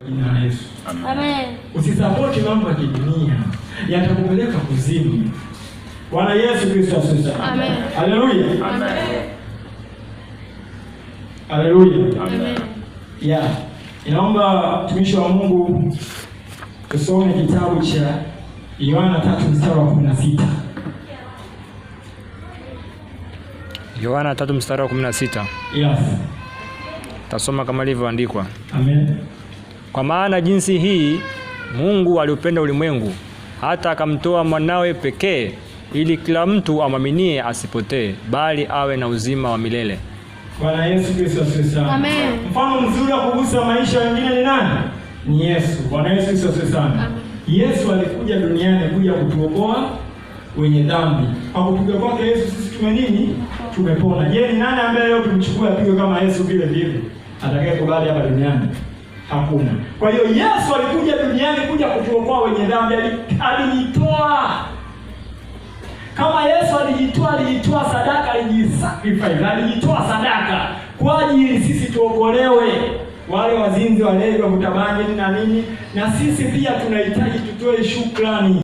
Jina la Yesu. Amen. Usisapoti mambo ya kidunia, yatakupeleka kuzimu. Bwana Yesu Kristo asifiwe. Amen. Haleluya. Amen. Haleluya. Amen. Yeah. Inaomba mtumishi wa Mungu tusome kitabu cha Yohana 3:16. Yohana 3:16. Yes. Tasoma kama ilivyoandikwa. Amen. Kwa maana jinsi hii Mungu aliupenda ulimwengu hata akamtoa mwanawe pekee ili kila mtu amwaminie asipotee bali awe na uzima wa milele. Bwana Yesu Kristo asifiwe. Amen. Mfano mzuri wa kugusa maisha wengine ni nani? Ni Yesu. Bwana Yesu Kristo asifiwe. Yesu alikuja duniani kuja kutuokoa wenye dhambi. Kwa kupiga kwake Yesu sisi tume nini? Tumepona. Je, ni nani ambaye leo tumchukua apige kama Yesu vile vile? Atakayekubali hapa duniani? Hakuna. Kwa hiyo Yesu alikuja duniani kuja kutuokoa wenye dhambi, alijitoa. Kama Yesu alijitoa sadaka, alijisacrifice, alijitoa sadaka kwa ajili sisi tuokolewe. Wale wazinzi, walevi, wakutabangi na nini, na sisi pia tunahitaji tutoe shukrani.